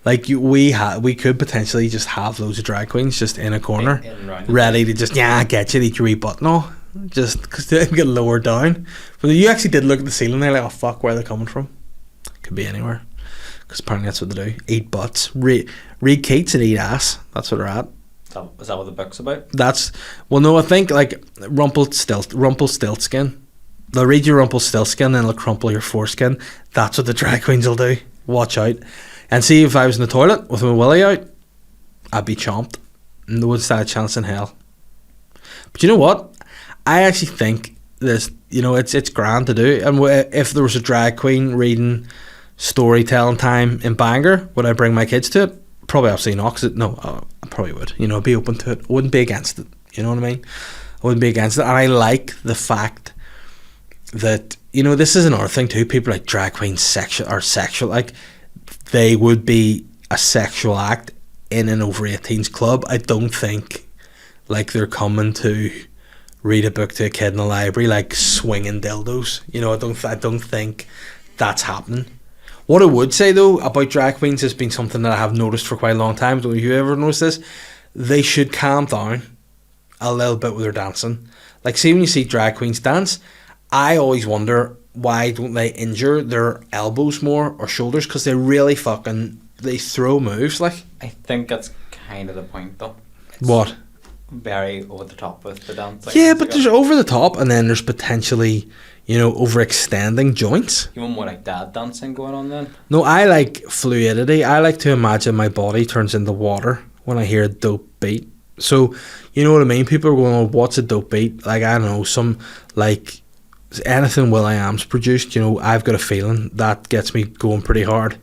A: Like we could potentially just have loads of drag queens just in a corner, ready to just get you, eat your wee butt. No, just because they get lowered down. But you actually did look at the ceiling there, like, oh fuck, where are they coming from? Could be anywhere. Because apparently that's what they do. Eat butts. Read Keats and eat ass. That's what they're at.
B: Is that what the book's about?
A: Well, no, I think like Rumpelstiltskin. They'll read your Rumpelstiltskin and they'll crumple your foreskin. That's what the drag queens will do. Watch out. And see, if I was in the toilet with my willy out, I'd be chomped. And there wouldn't stand a chance in hell. But you know what? I actually think this, you know, it's grand to do. And if there was a drag queen reading storytelling time in Bangor, would I bring my kids to it? Probably absolutely not. I probably would. You know, I'd be open to it. I wouldn't be against it. You know what I mean? I wouldn't be against it. And I like the fact that, you know, this is another thing too. People like drag queens sexual. Like, they would be a sexual act in an over 18s club. I don't think like they're coming to read a book to a kid in the library like swinging dildos. You know, I don't think that's happening. What I would say though about drag queens has been something that I have noticed for quite a long time. Don't you ever notice this? They should calm down a little bit with their dancing. Like, see, when you see drag queens dance, I always wonder, why don't they injure their elbows more or shoulders? Because they throw moves. Like,
B: I think that's kind of the point though. It's
A: what?
B: Very over the top with the dancing.
A: Yeah, but there's over the top, and then there's potentially, you know, overextending joints.
B: You want more like dad dancing going on then?
A: No, I like fluidity. I like to imagine my body turns into water when I hear a dope beat. So, you know what I mean? People are going, oh, what's a dope beat? Like, I don't know, some, like, anything will.i.am's produced, you know, I've got a feeling that gets me going pretty hard.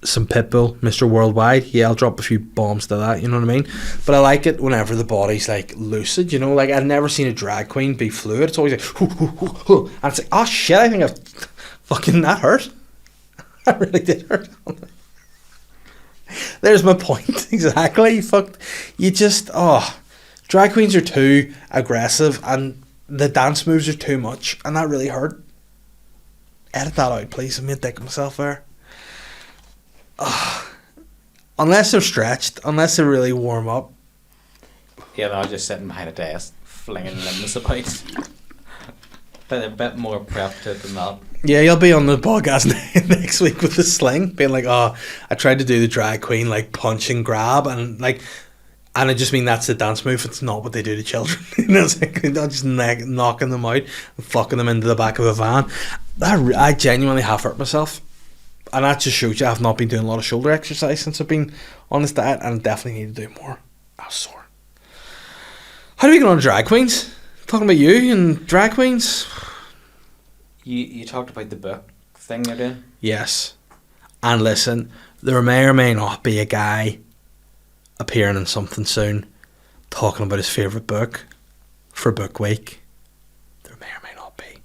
A: Some Pitbull, Mr. Worldwide, yeah, I'll drop a few bombs to that, you know what I mean? But I like it whenever the body's like lucid, you know, like I've never seen a drag queen be fluid. It's always like, hoo, hoo, hoo, hoo. And it's like, oh shit, I think that hurt. That really did hurt. There's my point, exactly. Drag queens are too aggressive and the dance moves are too much, and that really hurt. Edit that out, please. I made a dick of myself there. Unless they're stretched, unless they really warm up.
B: Yeah, they're just sitting behind a desk, flinging limbs about. But a bit more prep to it than that.
A: Yeah, you'll be on the podcast next week with the sling, being like, oh, I tried to do the drag queen, like, punch and grab, and I just mean that's the dance move. It's not what they do to children. You know, it's like they're just knocking them out and fucking them into the back of a van. I genuinely have hurt myself. And that just shows you I've not been doing a lot of shoulder exercise since I've been on this diet, and I definitely need to do more. I was sore. How do we get on to drag queens? Talking about you and drag queens.
B: You talked about the book thing they're doing?
A: Yes. And listen, there may or may not be a guy appearing in something soon talking about his favourite book for book week. There may or may not be.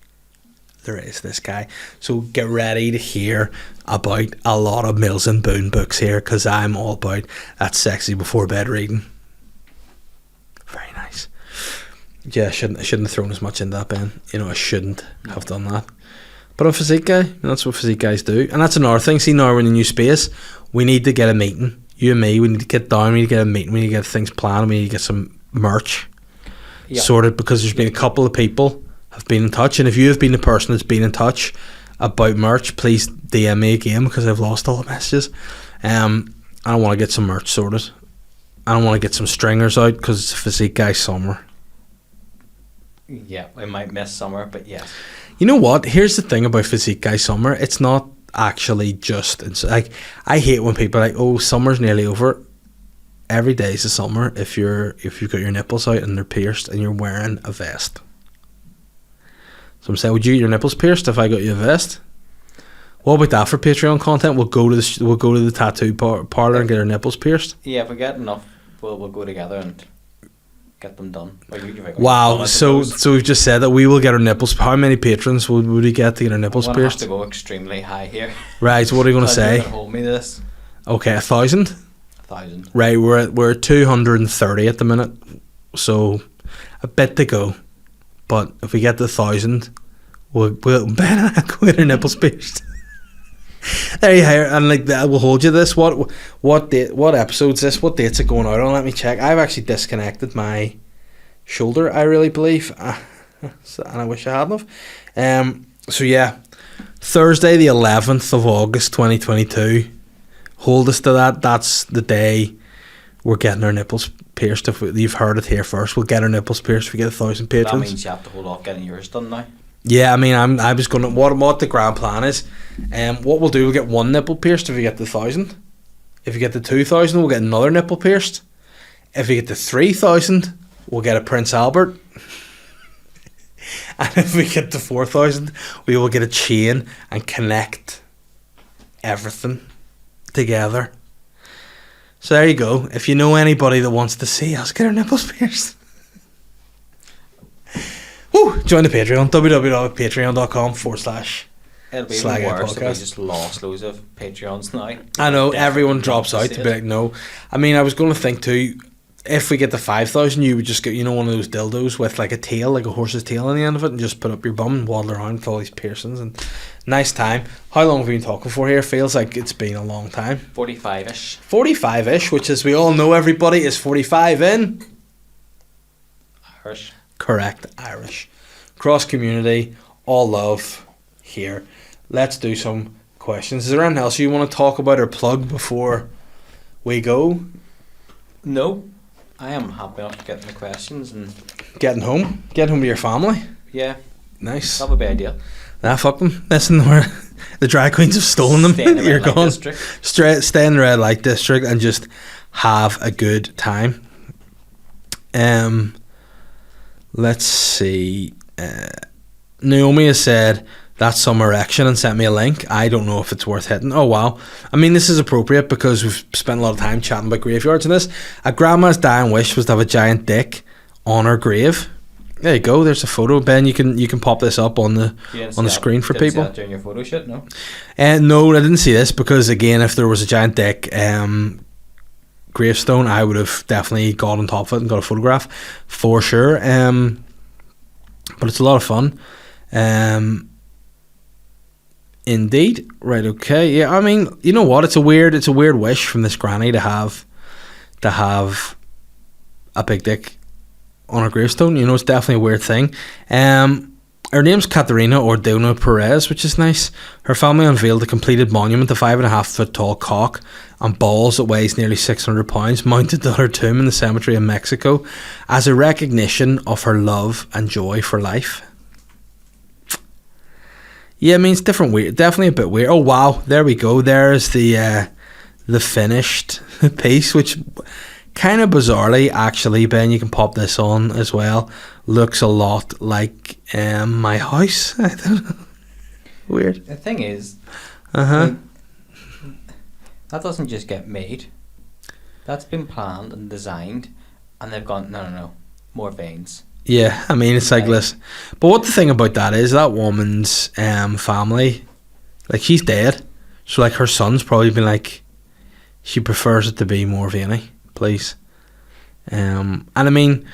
A: There is this guy. So get ready to hear about a lot of Mills and Boon books here, because I'm all about that sexy before bed reading. Very nice. Yeah, I shouldn't have thrown as much into that, Ben. You know, I shouldn't have done that. But I'm a physique guy, and that's what physique guys do. And that's another thing. See, now we're in a new space. We need to get a meeting. You and me, we need to get down, we need to get a meeting, we need to get things planned, we need to get some merch sorted, because there's been a couple of people have been in touch, and if you have been the person that's been in touch about merch, please DM me again, because I've lost all the messages. I want to get some merch sorted. I want to get some stringers out, because it's physique guy summer.
B: Yeah, we might miss summer, but yes.
A: You know what? Here's the thing about physique guy summer. It's not actually just like, I hate when people are like, oh, summer's nearly over. Every day's a summer if you've got your nipples out and they're pierced and you're wearing a vest. So I'm saying, would you get your nipples pierced if I got you a vest? What about that for Patreon content? We'll go to the tattoo parlor and get our nipples pierced.
B: Yeah, if we get enough, we'll go together and get them done.
A: Wow, so we've just said that we will get our nipples. How many patrons would we get to get our nipples pierced?
B: I'm going to have to go extremely high here.
A: Right, so what are you going to say?
B: Hold me to this.
A: Okay, 1,000?
B: 1,000.
A: Right, we're at 230 at the minute, so a bit to go. But if we get to 1,000, we'll Ben and I go get our nipples pierced. There you are, and like that, we'll hold you this. What episode's this? What date's it going out on? Let me check. I've actually disconnected my shoulder, I really believe, and I wish I hadn't have. So yeah, Thursday the 11th of August 2022. Hold us to that. That's the day we're getting our nipples pierced. If you've heard it here first, we'll get our nipples pierced if we get 1,000 patrons.
B: That means you have to hold off getting yours done now.
A: Yeah, I mean, I was gonna. What the grand plan is, what we'll do, we'll get one nipple pierced if we get to 1,000. If we get to 2,000, we'll get another nipple pierced. If we get to 3,000, we'll get a Prince Albert. And if we get to 4,000, we will get a chain and connect everything together. So there you go. If you know anybody that wants to see us get our nipples pierced, woo, join the Patreon, www.patreon.com/.
B: It'll be
A: Sly Guy
B: worse if we
A: Podcast.
B: just lost loads of Patreons now.
A: I know,
B: Definitely
A: everyone drops
B: not
A: out
B: to
A: to
B: see
A: be
B: it.
A: like, no. I mean, I was going to think too, if we get to 5,000, you would just get, one of those dildos with like a tail, like a horse's tail on the end of it, and just put up your bum and waddle around with all these piercings. And nice time. How long have we been talking for here? Feels like it's been a long time.
B: 45-ish.
A: 45-ish, which, as we all know, everybody, is 45 in.
B: Irish.
A: Correct, Irish. Cross community, all love here. Let's do some questions. Is there anything else you want to talk about or plug before we go?
B: No. I am happy enough getting the questions and
A: Getting home to your family.
B: yeah,
A: Nice.
B: that would be ideal.
A: Nah, fuck them. Listen, where the drag queens have stolen them.
B: Stay in the
A: You're
B: red light
A: gone.
B: district.
A: Stay in the red light district and just have a good time. Let's see. Naomi has said that's some erection and sent me a link. I don't know if it's worth hitting. Oh wow. I mean, this is appropriate because we've spent a lot of time chatting about graveyards and this. A grandma's dying wish was to have a giant dick on her grave. There you go. There's a photo. Ben, you can pop this up on the screen for
B: Didn't see
A: people.
B: that during your photo shoot, no?
A: No, I didn't see this because again, if there was a giant dick gravestone, I would have definitely got on top of it and got a photograph for sure. But it's a lot of fun. Indeed. Right, okay. Yeah, I mean, you know what? It's a weird wish from this granny to have a big dick on her gravestone. It's definitely a weird thing. Her name's Katerina Orduna Perez, which is nice. Her family unveiled a completed monument, a 5.5 foot tall cock and balls that weighs nearly 600 pounds, mounted at her tomb in the cemetery in Mexico as a recognition of her love and joy for life. Yeah, I mean, it's different, weird, definitely a bit weird. Oh wow, there we go. There's the finished piece, which kind of bizarrely, actually, Ben, you can pop this on as well. Looks a lot like my house. I don't know. Weird.
B: The thing is,
A: Uh-huh.
B: that doesn't just get made. That's been planned and designed, and they've gone, no, more veins.
A: Yeah, I mean, it's like this. But what the thing about that is, that woman's family, like, she's dead. So, like, her son's probably been like, she prefers it to be more veiny, please. And I mean,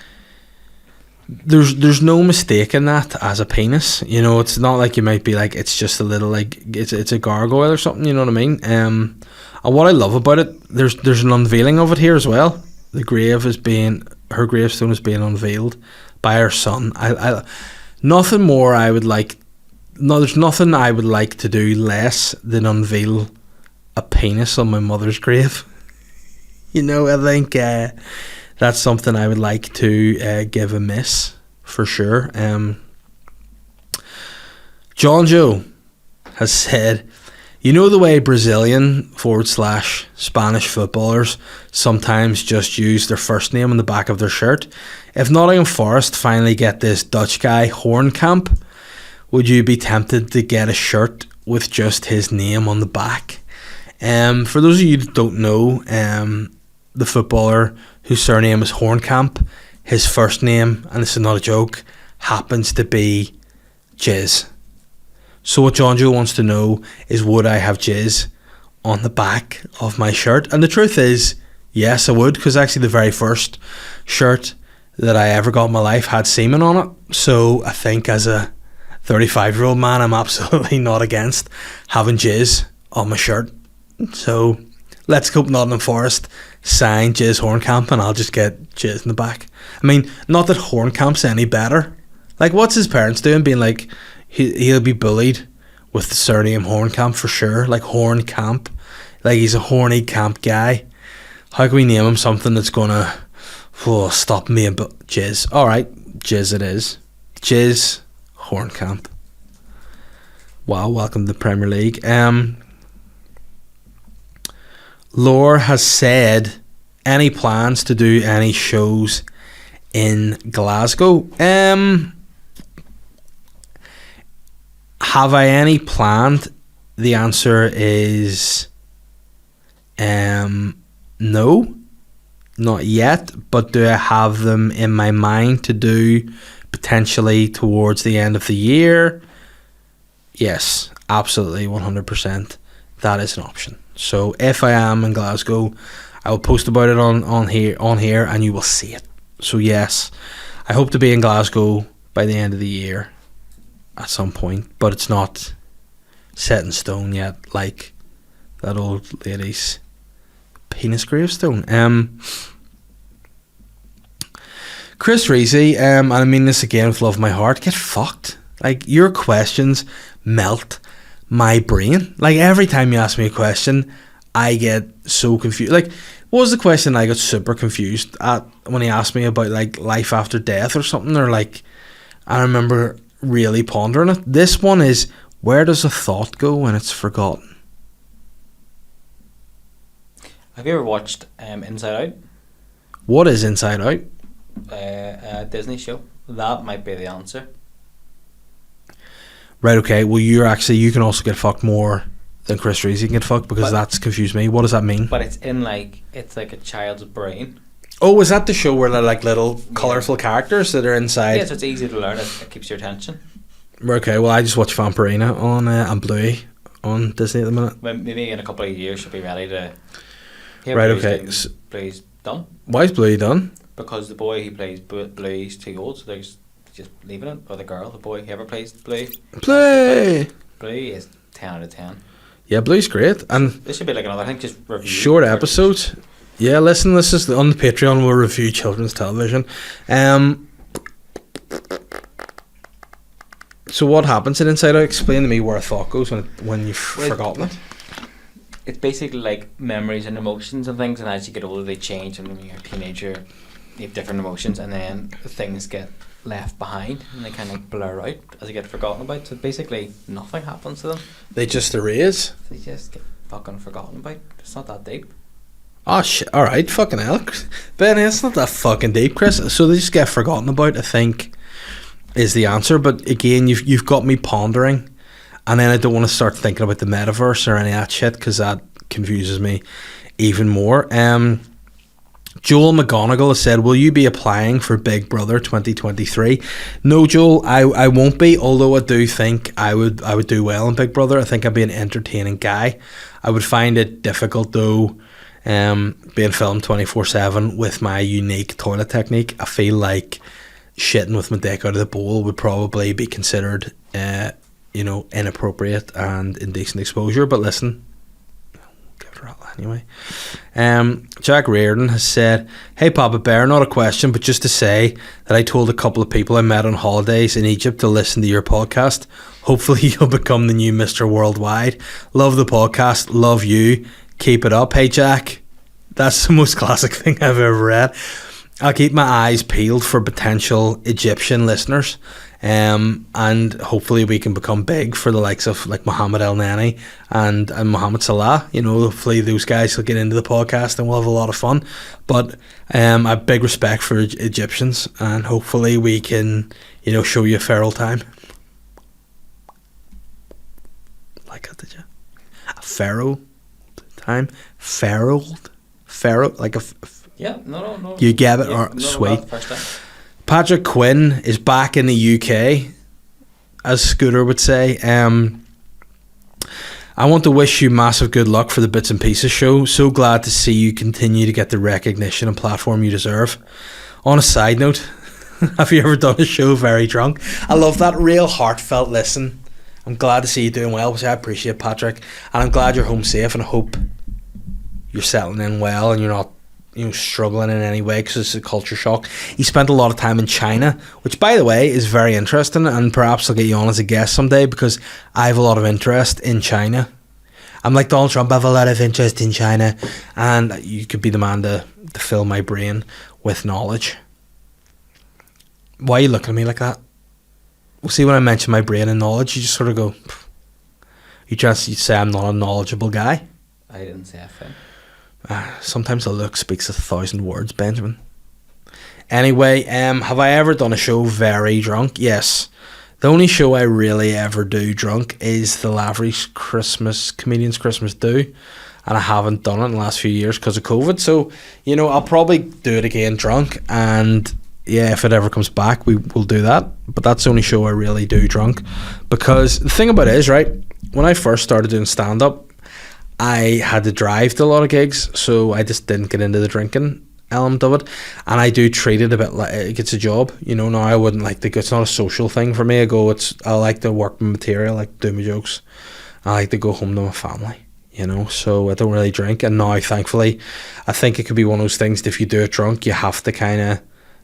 A: there's no mistake in that as a penis. It's not like you might be like, it's just a little, like, it's a gargoyle or something, you know what I mean? And what I love about it, there's an unveiling of it here as well. Her gravestone is being unveiled by her son. There's nothing I would like to do less than unveil a penis on my mother's grave. I think that's something I would like to give a miss for sure. John Joe has said, the way Brazilian / Spanish footballers sometimes just use their first name on the back of their shirt? If Nottingham Forest finally get this Dutch guy Hornkamp, would you be tempted to get a shirt with just his name on the back? For those of you that don't know, the footballer whose surname is Hornkamp, his first name, and this is not a joke, happens to be Jizz. So what John Joe wants to know is, would I have jizz on the back of my shirt? And the truth is, yes, I would, because actually the very first shirt that I ever got in my life had semen on it. So I think as a 35-year-old man, I'm absolutely not against having jizz on my shirt. So let's hope Nottingham Forest sign Jizz Hornkamp and I'll just get jizz in the back. I mean, not that Hornkamp's any better. Like, what's his parents doing? Being like, he'll be bullied with the surname Hornkamp for sure. Like, Hornkamp. Like, he's a horny camp guy. How can we name him something that's gonna stop me and Jizz? Alright, Jizz it is. Jizz Hornkamp. Wow, welcome to the Premier League. Laura has said, any plans to do any shows in Glasgow? Have I any planned? The answer is No, not yet, but do I have them in my mind to do potentially towards the end of the year? Yes, absolutely, 100%. That is an option. So if I am in Glasgow, I will post about it on here, and you will see it. So yes, I hope to be in Glasgow by the end of the year at some point, but it's not set in stone yet, like that old lady's penis gravestone. Chris Reesey, and I mean this again with love of my heart, get fucked. Like, your questions melt my brain. Like, every time you ask me a question, I get so confused. Like, what was the question I got super confused at when he asked me about, like, life after death or something? Or, like, I remember really pondering it. This one is, where does a thought go when it's forgotten?
B: Have you ever watched Inside Out?
A: What is Inside Out?
B: A Disney show. That might be the answer.
A: Right, okay. Well, you can also get fucked more than Chris Reesey can get fucked, because that's confused me. What does that mean?
B: But it's like a child's brain.
A: Oh, is that the show where they're like little colourful characters that are inside?
B: Yeah, so it's easy to learn. It keeps your attention.
A: Okay, well, I just watch Vampirina on and Bluey on Disney at the minute.
B: Well, maybe in a couple of years she'll be ready to...
A: Right, okay.
B: Bluey's done.
A: Why is Bluey done?
B: Because the boy who plays Bluey's too old, so they're just leaving it. Or the girl, the boy, whoever plays Bluey. Bluey is 10 out of 10. Yeah,
A: Bluey's great. And
B: this should be like another thing, just review.
A: Short episodes. Yeah, listen, this is on the Patreon, we'll review children's television. So what happens in Inside Out? Explain to me where a thought goes when you've forgotten it.
B: It's basically like memories and emotions and things, and as you get older they change, and when you're a teenager you have different emotions, and then things get left behind and they kind of like blur out as they get forgotten about. So basically nothing happens to them.
A: They just erase?
B: They just get fucking forgotten about. It's not that deep.
A: Oh shit, alright, fucking hell. Ben, it's not that fucking deep, Chris. So they just get forgotten about, I think, is the answer. But again, you've got me pondering, and then I don't want to start thinking about the metaverse or any of that shit, because that confuses me even more. Joel McGonigal has said, will you be applying for Big Brother 2023? No, Joel, I won't be, although I do think I would do well in Big Brother. I think I'd be an entertaining guy. I would find it difficult though, being filmed 24/7 with my unique toilet technique. I feel like shitting with my dick out of the bowl would probably be considered inappropriate and indecent exposure, but listen, give it a rattle anyway. Jack Reardon has said, hey Papa Bear, not a question, but just to say that I told a couple of people I met on holidays in Egypt to listen to your podcast. Hopefully you'll become the new Mr. Worldwide. Love the podcast, love you, keep it up. Hey Jack, that's the most classic thing I've ever read. I'll keep my eyes peeled for potential Egyptian listeners, and hopefully we can become big for the likes of like Mohammed El Nani and Mohammed Salah. Hopefully those guys will get into the podcast and we'll have a lot of fun. But I have big respect for Egyptians, and hopefully we can show you a feral time. Like that, did you? A feral time? Feral, like a...
B: Yeah, no.
A: You get it? Yeah, sweet. Patrick Quinn is back in the UK, as Scooter would say. I want to wish you massive good luck for the Bits and Pieces show. So glad to see you continue to get the recognition and platform you deserve. On a side note, have you ever done a show very drunk? I love that real heartfelt listen. I'm glad to see you doing well, which I appreciate, Patrick. And I'm glad you're home safe, and I hope you're settling in well and you're not struggling in any way, because it's a culture shock. He spent a lot of time in China, which by the way is very interesting, and perhaps I'll get you on as a guest someday, because I have a lot of interest in China. I'm like Donald Trump, I have a lot of interest in China, and you could be the man to fill my brain with knowledge. Why are you looking at me like that? Well, see, when I mention my brain and knowledge, you just sort of go, you say I'm not a knowledgeable guy.
B: I didn't say a thing.
A: Sometimes a look speaks 1,000 words, Benjamin. Anyway, have I ever done a show very drunk? Yes. The only show I really ever do drunk is the Lavery's Comedian's Christmas Do. and I haven't done it in the last few years because of COVID. So, you know, I'll probably do it again drunk, and yeah, if it ever comes back, we will do that. But that's the only show I really do drunk, because the thing about it is, right, when I first started doing stand-up, I had to drive to a lot of gigs, so I just didn't get into the drinking element of it, and I do treat it a bit like it's a job, you know. Now I wouldn't like to, it's not a social thing for me. I like to work my material, I like to do my jokes, I like to go home to my family, you know, so I don't really drink. And now, thankfully, I think it could be one of those things that if you do it drunk, you have to kind of,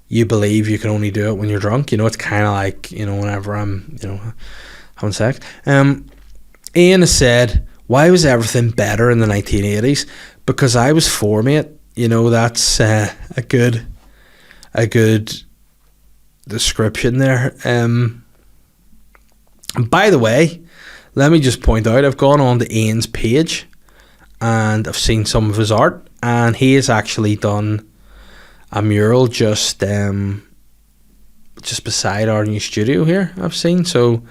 A: you believe you can only do it when you're drunk, you know. It's kind of like, you know, whenever I'm, you know, having sex. Ian has said, why was everything better in the 1980s? Because I was for, mate. You know, that's a good description there. And by the way, let me just point out, I've gone on to Ian's page and I've seen some of his art, and he has actually done a mural just beside our new studio here, I've seen. So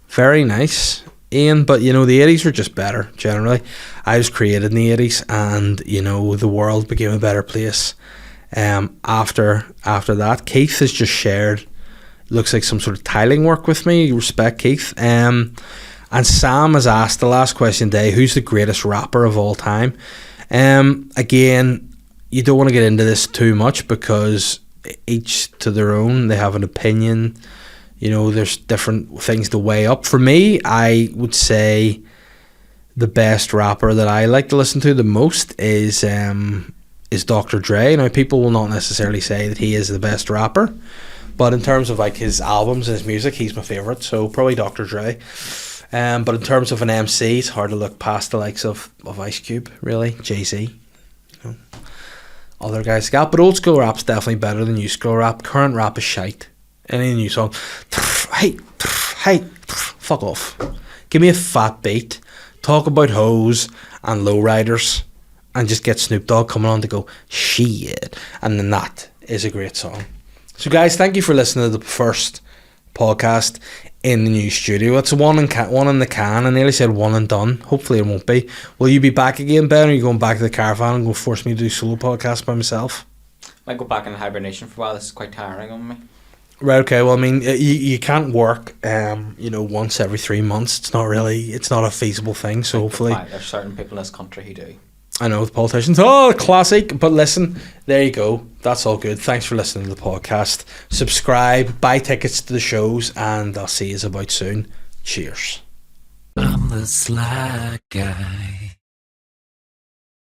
A: very nice, Ian. But you know, the 80s were just better generally. I was created in the 80s, and you know, the world became a better place after that. Keith has just shared, looks like some sort of tiling work with me. Respect, Keith. And Sam has asked the last question today, who's the greatest rapper of all time? Again, you don't want to get into this too much because each to their own, they have an opinion. You know, there's different things to weigh up. For me, I would say the best rapper that I like to listen to the most is Dr. Dre. Now, people will not necessarily say that he is the best rapper, but in terms of like his albums and his music, he's my favourite. So probably Dr. Dre. But in terms of an MC, it's hard to look past the likes of Ice Cube, really. Jay-Z. You know, other guys got, but old school rap's definitely better than new school rap. Current rap is shite. Any new song, hey, fuck off. Give me a fat beat, talk about hoes and lowriders, and just get Snoop Dogg coming on to go shit, and then that is a great song. So guys, thank you for listening to the first podcast in the new studio. It's one in the can. I nearly said one and done. Hopefully it won't be. Will you be back again, Ben, or are you going back to the caravan and going to force me to do solo podcasts by myself?
B: Might go back in hibernation for a while. This is quite tiring on me.
A: Right, okay. Well, I mean, you can't work, you know, once every 3 months. It's not a feasible thing. So hopefully,
B: there's certain people in this country who do.
A: I know, the politicians. Oh, classic. But listen, there you go. That's all good. Thanks for listening to the podcast. Subscribe, buy tickets to the shows, and I'll see you about soon. Cheers.
C: I'm the Sly Guy.